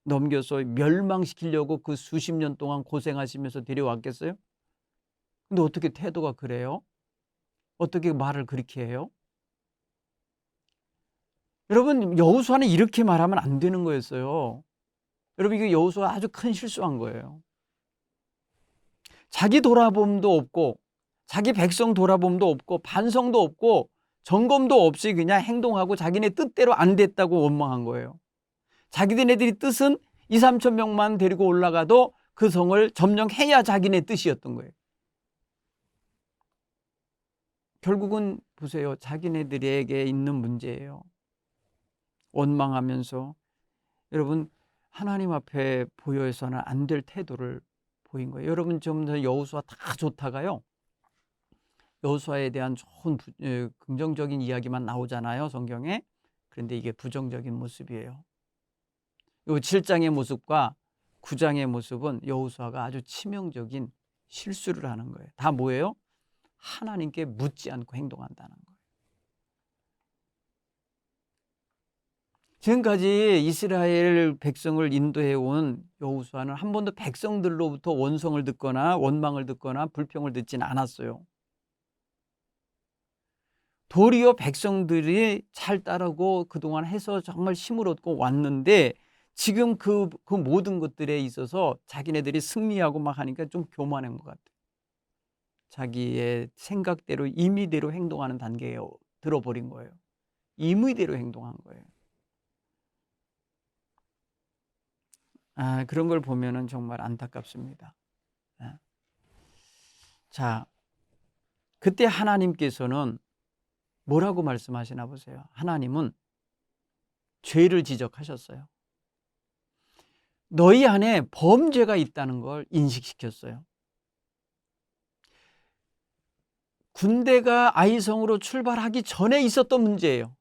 넘겨서 멸망시키려고 그 수십 년 동안 고생하시면서 데려왔겠어요? 근데 어떻게 태도가 그래요? 어떻게 말을 그렇게 해요? 여러분, 여호수아는 이렇게 말하면 안 되는 거였어요. 여러분, 이거 여호수아 아주 큰 실수한 거예요. 자기 돌아봄도 없고 자기 백성 돌아봄도 없고 반성도 없고 점검도 없이 그냥 행동하고 자기네 뜻대로 안 됐다고 원망한 거예요. 자기네들이 뜻은 2, 3천 명만 데리고 올라가도 그 성을 점령해야 자기네 뜻이었던 거예요. 결국은 보세요. 자기네들에게 있는 문제예요. 원망하면서 여러분, 하나님 앞에 보여서는 안 될 태도를 보인 거예요. 여러분, 좀 더 여호수아 다 좋다가요, 여호수아에 대한 좋은 긍정적인 이야기만 나오잖아요, 성경에. 그런데 이게 부정적인 모습이에요. 이 7장의 모습과 9장의 모습은 여호수아가 아주 치명적인 실수를 하는 거예요. 다 뭐예요? 하나님께 묻지 않고 행동한다는 거예요. 지금까지 이스라엘 백성을 인도해 온 여호수아는 한 번도 백성들로부터 원성을 듣거나 원망을 듣거나 불평을 듣지는 않았어요. 도리어 백성들이 잘 따르고 그동안 해서 정말 힘을 얻고 왔는데 지금 그 모든 것들에 있어서 자기네들이 승리하고 막 하니까 좀 교만한 것 같아요. 자기의 생각대로 임의대로 행동하는 단계에 들어버린 거예요. 임의대로 행동한 거예요. 그런 걸 보면은 정말 안타깝습니다. 자, 그때 하나님께서는 뭐라고 말씀하시나 보세요. 하나님은 죄를 지적하셨어요. 너희 안에 범죄가 있다는 걸 인식시켰어요. 군대가 아이성으로 출발하기 전에 있었던 문제예요.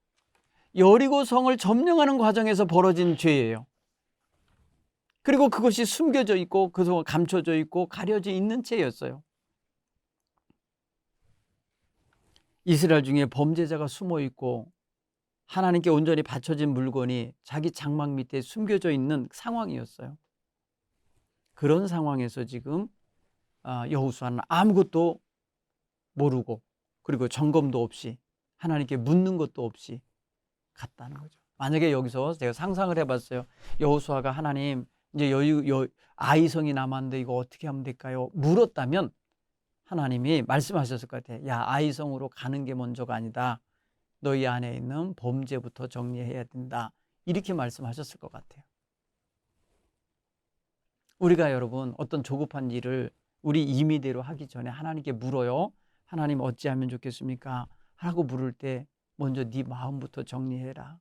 여리고성을 점령하는 과정에서 벌어진 죄예요. 그리고 그것이 숨겨져 있고 그동안 감춰져 있고 가려져 있는 채였어요. 이스라엘 중에 범죄자가 숨어 있고 하나님께 온전히 바쳐진 물건이 자기 장막 밑에 숨겨져 있는 상황이었어요. 그런 상황에서 지금 여호수아는 아무것도 모르고 그리고 점검도 없이 하나님께 묻는 것도 없이 갔다는 거죠. 만약에 여기서 제가 상상을 해봤어요. 여호수아가 하나님 이제 아이성이 남았는데 이거 어떻게 하면 될까요? 물었다면 하나님이 말씀하셨을 것 같아요. 야, 아이성으로 가는 게 먼저가 아니다. 너희 안에 있는 범죄부터 정리해야 된다. 이렇게 말씀하셨을 것 같아요. 우리가 여러분 어떤 조급한 일을 우리 임의대로 하기 전에 하나님께 물어요. 하나님 어찌하면 좋겠습니까? 하고 물을 때 먼저 네 마음부터 정리해라.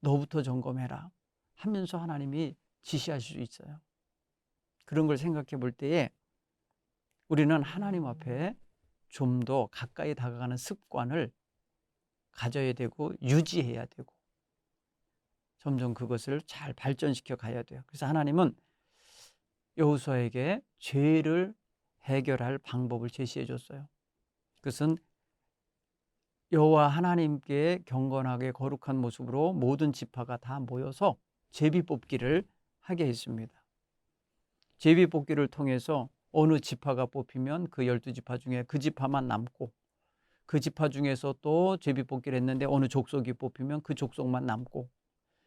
너부터 점검해라 하면서 하나님이 지시하실 수 있어요. 그런 걸 생각해 볼 때에 우리는 하나님 앞에 좀 더 가까이 다가가는 습관을 가져야 되고 유지해야 되고 점점 그것을 잘 발전시켜 가야 돼요. 그래서 하나님은 여호수아에게 죄를 해결할 방법을 제시해 줬어요. 그것은 여호와 하나님께 경건하게 거룩한 모습으로 모든 지파가 다 모여서 제비뽑기를 하게 했습니다. 제비뽑기를 통해서 어느 지파가 뽑히면 그 12지파 중에 그 지파만 남고 그 지파 중에서 또 제비뽑기를 했는데 어느 족속이 뽑히면 그 족속만 남고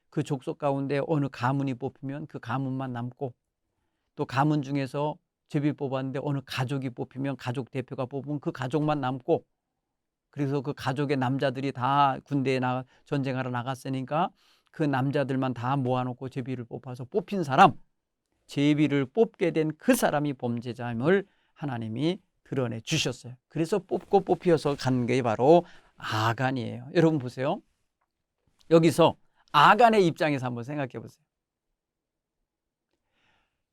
그 족속 가운데 어느 가문이 뽑히면 그 가문만 남고 또 가문 중에서 제비 뽑았는데 어느 가족이 뽑히면 가족 대표가 뽑으면 그 가족만 남고 그래서 그 가족의 남자들이 다 군대에 전쟁하러 나갔으니까 그 남자들만 다 모아놓고 제비를 뽑아서 뽑힌 사람, 제비를 뽑게 된 그 사람이 범죄자임을 하나님이 드러내 주셨어요. 그래서 뽑고 뽑혀서 간 게 바로 아간이에요. 여러분 보세요. 여기서 아간의 입장에서 한번 생각해 보세요.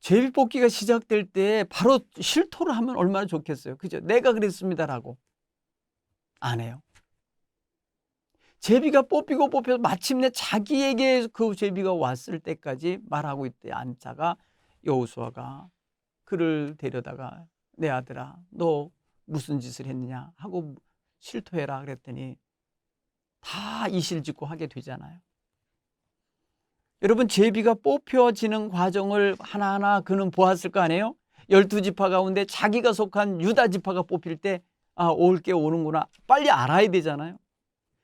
제비 뽑기가 시작될 때 바로 실토를 하면 얼마나 좋겠어요. 그죠? 내가 그랬습니다라고 안 해요. 제비가 뽑히고 뽑혀서 마침내 자기에게 그 제비가 왔을 때까지 말하고 있대 앉자가 여호수아가 그를 데려다가 내 아들아 너 무슨 짓을 했느냐 하고 실토해라 그랬더니 다 이실직고 하게 되잖아요. 여러분 제비가 뽑혀지는 과정을 하나하나 그는 보았을 거 아니에요? 12지파 가운데 자기가 속한 유다지파가 뽑힐 때 올 게 오는구나 빨리 알아야 되잖아요.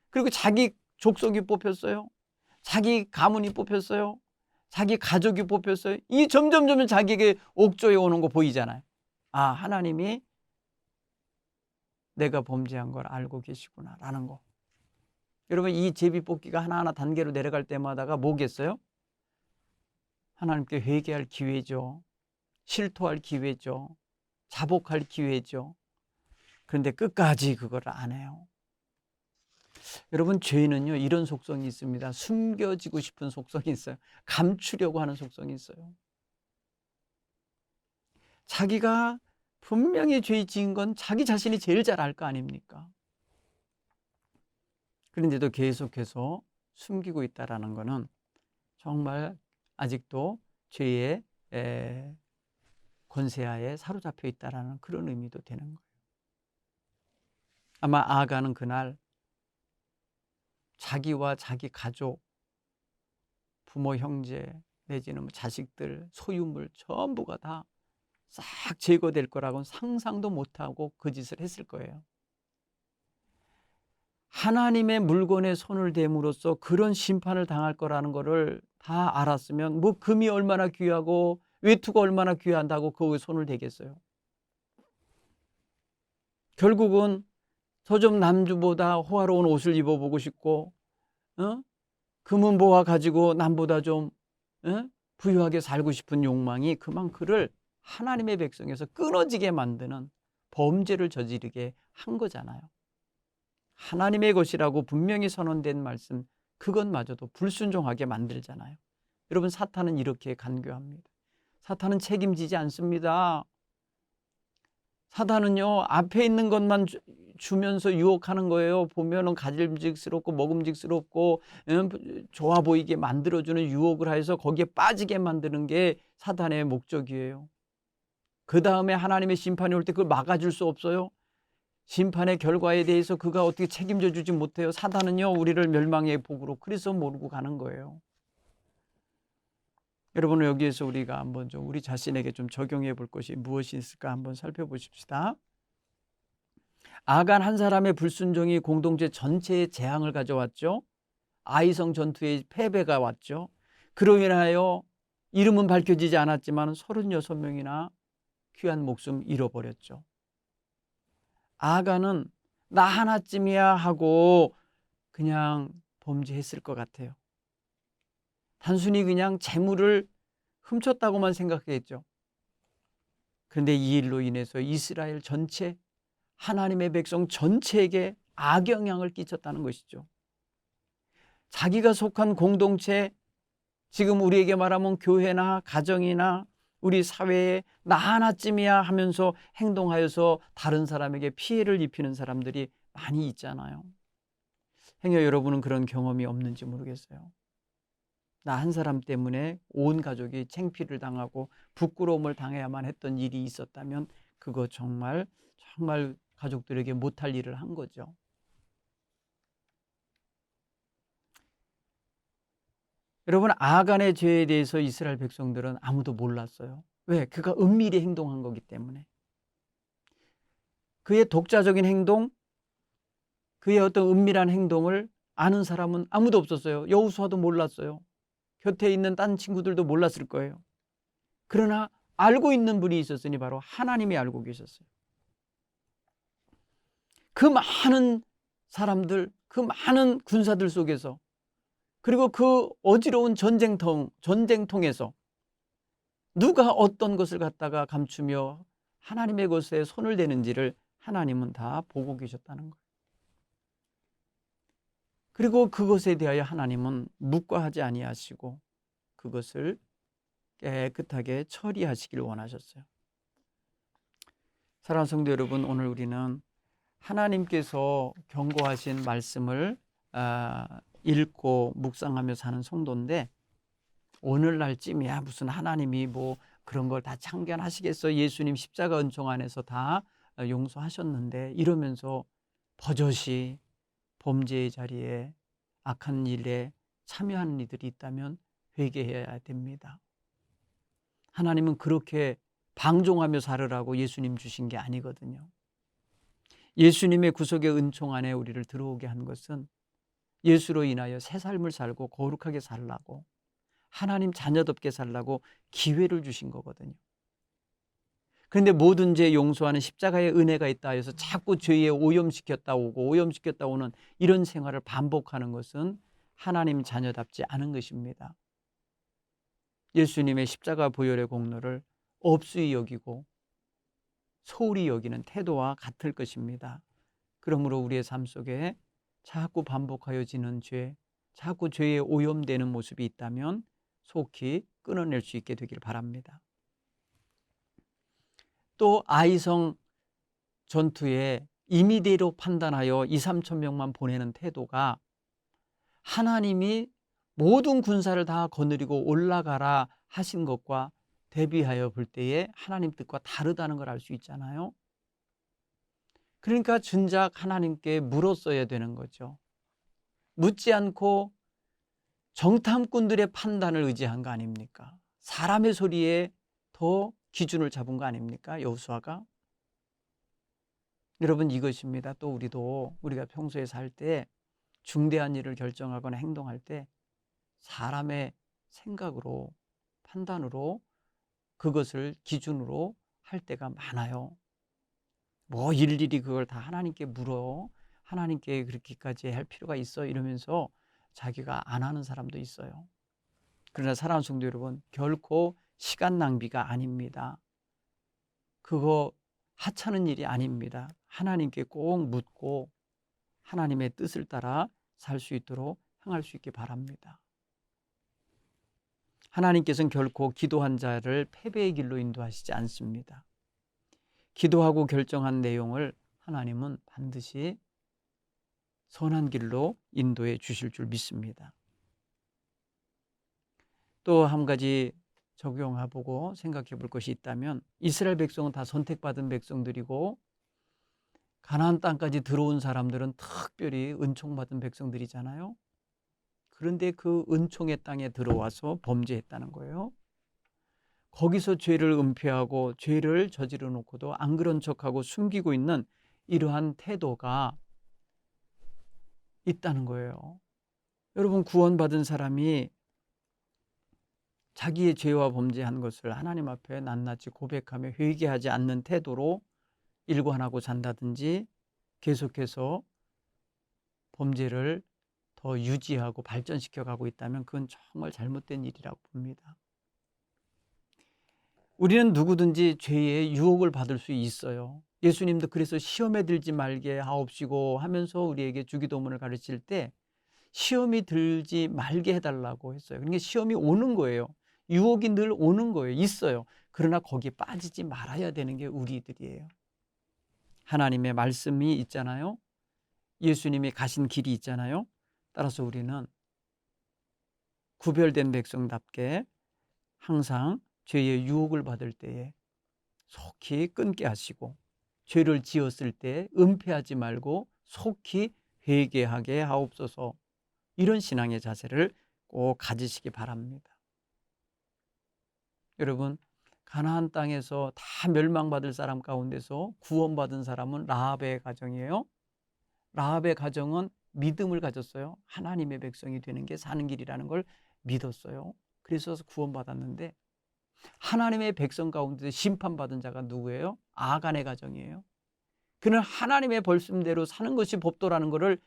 그리고 자기 족속이 뽑혔어요. 자기 가문이 뽑혔어요. 자기 가족이 뽑혔어요. 이 점점 자기에게 옥조에 오는 거 보이잖아요. 하나님이 내가 범죄한 걸 알고 계시구나 라는 거. 여러분 이 제비 뽑기가 하나하나 단계로 내려갈 때마다가 뭐겠어요? 하나님께 회개할 기회죠. 실토할 기회죠. 자복할 기회죠. 그런데 끝까지 그걸 안 해요. 여러분 죄는요 이런 속성이 있습니다. 숨겨지고 싶은 속성이 있어요. 감추려고 하는 속성이 있어요. 자기가 분명히 죄 지은 건 자기 자신이 제일 잘 알 거 아닙니까? 그런데도 계속해서 숨기고 있다는 것은 정말 아직도 죄의 권세하에 사로잡혀 있다는 그런 의미도 되는 거예요. 아마 아가는 그날 자기와 자기 가족, 부모, 형제 내지는 자식들, 소유물 전부가 다 싹 제거될 거라고는 상상도 못하고 그 짓을 했을 거예요. 하나님의 물건에 손을 댐으로써 그런 심판을 당할 거라는 거를 다 알았으면 뭐 금이 얼마나 귀하고 외투가 얼마나 귀한다고 거기에 손을 대겠어요. 결국은 서점 남주보다 호화로운 옷을 입어보고 싶고, 금은 보화 가지고 남보다 좀 부유하게 살고 싶은 욕망이 그만 그를 하나님의 백성에서 끊어지게 만드는 범죄를 저지르게 한 거잖아요. 하나님의 것이라고 분명히 선언된 말씀, 그것마저도 불순종하게 만들잖아요. 여러분, 사탄은 이렇게 간교합니다. 사탄은 책임지지 않습니다. 사탄은요, 앞에 있는 것만 주면서 유혹하는 거예요. 보면은 가질직스럽고 먹음직스럽고 좋아 보이게 만들어주는 유혹을 해서 거기에 빠지게 만드는 게 사탄의 목적이에요. 그 다음에 하나님의 심판이 올 때 그걸 막아줄 수 없어요. 심판의 결과에 대해서 그가 어떻게 책임져 주지 못해요. 사단은요, 우리를 멸망의 복으로 그래서 모르고 가는 거예요. 여러분, 여기에서 우리가 한번 좀 우리 자신에게 좀 적용해 볼 것이 무엇이 있을까 한번 살펴보십시다. 아간 한 사람의 불순종이 공동체 전체에 재앙을 가져왔죠. 아이성 전투에 패배가 왔죠. 그로 인하여 이름은 밝혀지지 않았지만 36명이나 귀한 목숨 잃어버렸죠. 아간은 나 하나쯤이야 하고 그냥 범죄했을 것 같아요. 단순히 그냥 재물을 훔쳤다고만 생각했죠. 그런데 이 일로 인해서 이스라엘 전체, 하나님의 백성 전체에게 악영향을 끼쳤다는 것이죠. 자기가 속한 공동체, 지금 우리에게 말하면 교회나 가정이나 우리 사회에 나 하나쯤이야 하면서 행동하여서 다른 사람에게 피해를 입히는 사람들이 많이 있잖아요. 행여 여러분은 그런 경험이 없는지 모르겠어요. 나 한 사람 때문에 온 가족이 창피를 당하고 부끄러움을 당해야만 했던 일이 있었다면 그거 정말 가족들에게 못할 일을 한 거죠. 여러분, 아간의 죄에 대해서 이스라엘 백성들은 아무도 몰랐어요. 왜? 그가 은밀히 행동한 거기 때문에. 그의 독자적인 행동, 그의 어떤 은밀한 행동을 아는 사람은 아무도 없었어요. 여호수아도 몰랐어요. 곁에 있는 딴 친구들도 몰랐을 거예요. 그러나 알고 있는 분이 있었으니 바로 하나님이 알고 계셨어요. 그 많은 사람들, 그 많은 군사들 속에서, 그리고 그 어지러운 전쟁통에서 누가 어떤 것을 갖다가 감추며 하나님의 것에 손을 대는지를 하나님은 다 보고 계셨다는 거예요. 그리고 그것에 대하여 하나님은 묵과하지 아니하시고 그것을 깨끗하게 처리하시길 원하셨어요. 사랑하는 성도 여러분, 오늘 우리는 하나님께서 경고하신 말씀을 읽고 묵상하며 사는 성도인데, 오늘날쯤이야 무슨 하나님이 뭐 그런 걸 다 참견하시겠어, 예수님 십자가 은총 안에서 다 용서하셨는데, 이러면서 버젓이 범죄의 자리에 악한 일에 참여하는 이들이 있다면 회개해야 됩니다. 하나님은 그렇게 방종하며 살으라고 예수님 주신 게 아니거든요. 예수님의 구속의 은총 안에 우리를 들어오게 한 것은 예수로 인하여 새 삶을 살고 거룩하게 살라고, 하나님 자녀답게 살라고 기회를 주신 거거든요. 그런데 모든 죄 용서하는 십자가의 은혜가 있다 해서 자꾸 죄에 오염시켰다 오는 이런 생활을 반복하는 것은 하나님 자녀답지 않은 것입니다. 예수님의 십자가 보혈의 공로를 업수히 여기고 소홀히 여기는 태도와 같을 것입니다. 그러므로 우리의 삶 속에 자꾸 반복하여 지는 죄, 자꾸 죄에 오염되는 모습이 있다면 속히 끊어낼 수 있게 되길 바랍니다. 또 아이성 전투에 임의대로 판단하여 2~3천 명만 보내는 태도가 하나님이 모든 군사를 다 거느리고 올라가라 하신 것과 대비하여 볼 때에 하나님 뜻과 다르다는 걸 알 수 있잖아요. 그러니까 진작 하나님께 물었어야 되는 거죠. 묻지 않고 정탐꾼들의 판단을 의지한 거 아닙니까? 사람의 소리에 더 기준을 잡은 거 아닙니까? 여호수아가. 여러분, 이것입니다. 또 우리가 평소에 살 때 중대한 일을 결정하거나 행동할 때 사람의 생각으로, 판단으로, 그것을 기준으로 할 때가 많아요. 뭐 일일이 그걸 다 하나님께 물어, 하나님께 그렇게까지 할 필요가 있어, 이러면서 자기가 안 하는 사람도 있어요. 그러나 사랑하는 성도 여러분, 결코 시간 낭비가 아닙니다. 그거 하찮은 일이 아닙니다. 하나님께 꼭 묻고 하나님의 뜻을 따라 살 수 있도록 행할 수 있기 바랍니다. 하나님께서는 결코 기도한 자를 패배의 길로 인도하시지 않습니다. 기도하고 결정한 내용을 하나님은 반드시 선한 길로 인도해 주실 줄 믿습니다. 또 한 가지 적용해보고 생각해 볼 것이 있다면, 이스라엘 백성은 다 선택받은 백성들이고 가나안 땅까지 들어온 사람들은 특별히 은총받은 백성들이잖아요. 그런데 그 은총의 땅에 들어와서 범죄했다는 거예요. 거기서 죄를 은폐하고 죄를 저지르 놓고도 안 그런 척하고 숨기고 있는 이러한 태도가 있다는 거예요. 여러분, 구원받은 사람이 자기의 죄와 범죄한 것을 하나님 앞에 낱낱이 고백하며 회개하지 않는 태도로 일관하고 산다든지 계속해서 범죄를 더 유지하고 발전시켜 가고 있다면 그건 정말 잘못된 일이라고 봅니다. 우리는 누구든지 죄의 유혹을 받을 수 있어요. 예수님도 그래서 시험에 들지 말게 하옵시고 하면서 우리에게 주기도문을 가르칠 때 시험이 들지 말게 해달라고 했어요. 그러니까 시험이 오는 거예요. 유혹이 늘 오는 거예요. 있어요. 그러나 거기에 빠지지 말아야 되는 게 우리들이에요. 하나님의 말씀이 있잖아요. 예수님이 가신 길이 있잖아요. 따라서 우리는 구별된 백성답게 항상 죄의 유혹을 받을 때에 속히 끊게 하시고, 죄를 지었을 때 은폐하지 말고 속히 회개하게 하옵소서, 이런 신앙의 자세를 꼭 가지시기 바랍니다. 여러분, 가나안 땅에서 다 멸망받을 사람 가운데서 구원받은 사람은 라합의 가정이에요. 라합의 가정은 믿음을 가졌어요. 하나님의 백성이 되는 게 사는 길이라는 걸 믿었어요. 그래서 구원받았는데, 하나님의 백성 가운데 심판받은 자가 누구예요? 아간의 가정이에요. 그는 하나님의 벌씀대로 사는 것이 법도라는 것을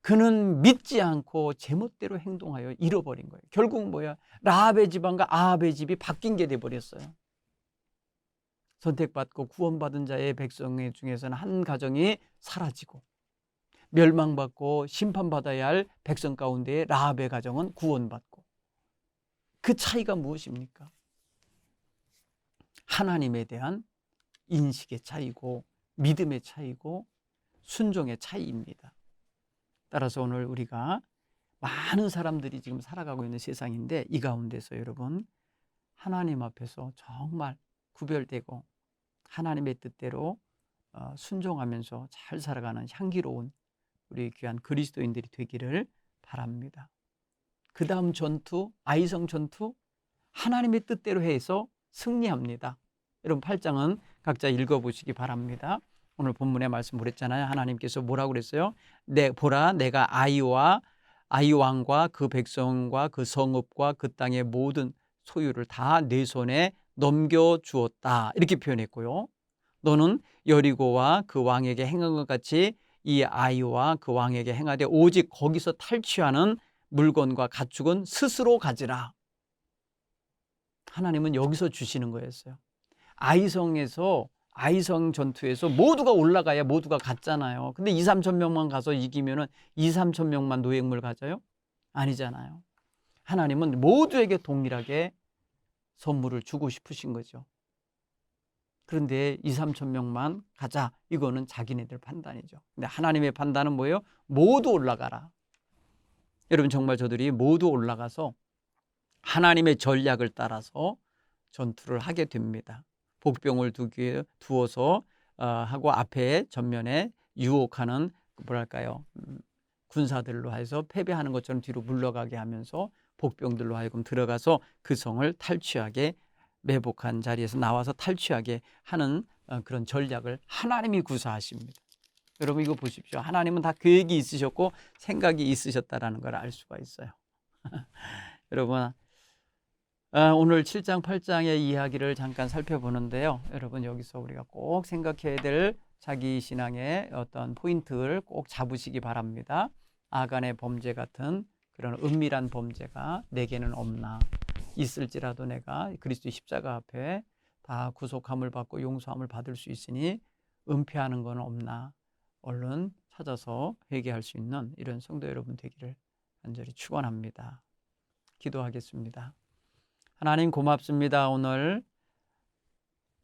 그는 믿지 않고 제멋대로 행동하여 잃어버린 거예요. 결국 뭐야? 라합의 집안과 아합의 집이 바뀐 게 돼버렸어요. 선택받고 구원받은 자의 백성 중에서는 한 가정이 사라지고, 멸망받고 심판받아야 할 백성 가운데 라합의 가정은 구원받고. 그 차이가 무엇입니까? 하나님에 대한 인식의 차이고 믿음의 차이고 순종의 차이입니다. 따라서 오늘 우리가 많은 사람들이 지금 살아가고 있는 세상인데, 이 가운데서 여러분, 하나님 앞에서 정말 구별되고 하나님의 뜻대로 순종하면서 잘 살아가는 향기로운 우리 귀한 그리스도인들이 되기를 바랍니다. 그 다음 전투, 아이성 전투, 하나님의 뜻대로 해서 승리합니다. 여러분, 8장은 각자 읽어보시기 바랍니다. 오늘 본문에 말씀 보랬잖아요. 하나님께서 뭐라고 그랬어요? 보라, 내가 아이 왕과 그 백성과 그 성읍과 그 땅의 모든 소유를 다 내 손에 넘겨주었다, 이렇게 표현했고요. 너는 여리고와 그 왕에게 행한 것 같이 이 아이와 그 왕에게 행하되 오직 거기서 탈취하는 물건과 가축은 스스로 가지라. 하나님은 여기서 주시는 거였어요. 아이성 전투에서 모두가 올라가야 모두가 갔잖아요. 근데 2, 3천 명만 가서 이기면은 2, 3천 명만 노획물 가져요? 아니잖아요. 하나님은 모두에게 동일하게 선물을 주고 싶으신 거죠. 그런데 2, 3천 명만 가자, 이거는 자기네들 판단이죠. 근데 하나님의 판단은 뭐예요? 모두 올라가라. 여러분, 정말 저들이 모두 올라가서 하나님의 전략을 따라서 전투를 하게 됩니다. 복병을 두어서 하고 앞에 전면에 유혹하는 군사들로 해서 패배하는 것처럼 뒤로 물러가게 하면서 복병들로 하여금 들어가서 그 성을 탈취하게 매복한 자리에서 나와서 탈취하게 하는 그런 전략을 하나님이 구사하십니다. 여러분 이거 보십시오. 하나님은 다 계획이 있으셨고 생각이 있으셨다라는 걸 알 수가 있어요. 여러분 오늘 7장 8장의 이야기를 잠깐 살펴보는데요. 여러분 여기서 우리가 꼭 생각해야 될 자기 신앙의 어떤 포인트를 꼭 잡으시기 바랍니다. 아간의 범죄 같은 그런 은밀한 범죄가 내게는 없나, 있을지라도 내가 그리스도의 십자가 앞에 다 구속함을 받고 용서함을 받을 수 있으니 은폐하는 건 없나, 얼른 찾아서 회개할 수 있는 이런 성도 여러분 되기를 간절히 축원합니다. 기도하겠습니다. 하나님 고맙습니다. 오늘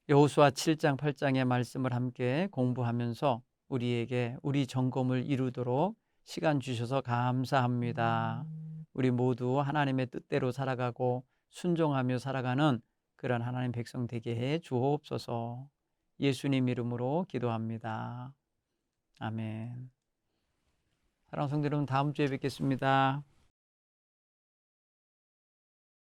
여호수아 7장 8장의 말씀을 함께 공부하면서 우리에게 우리 점검을 이루도록 시간 주셔서 감사합니다. 우리 모두 하나님의 뜻대로 살아가고 순종하며 살아가는 그런 하나님 백성 되게 해 주옵소서. 예수님 이름으로 기도합니다. 아멘. 사랑하는 성도 여러분, 다음 주에 뵙겠습니다.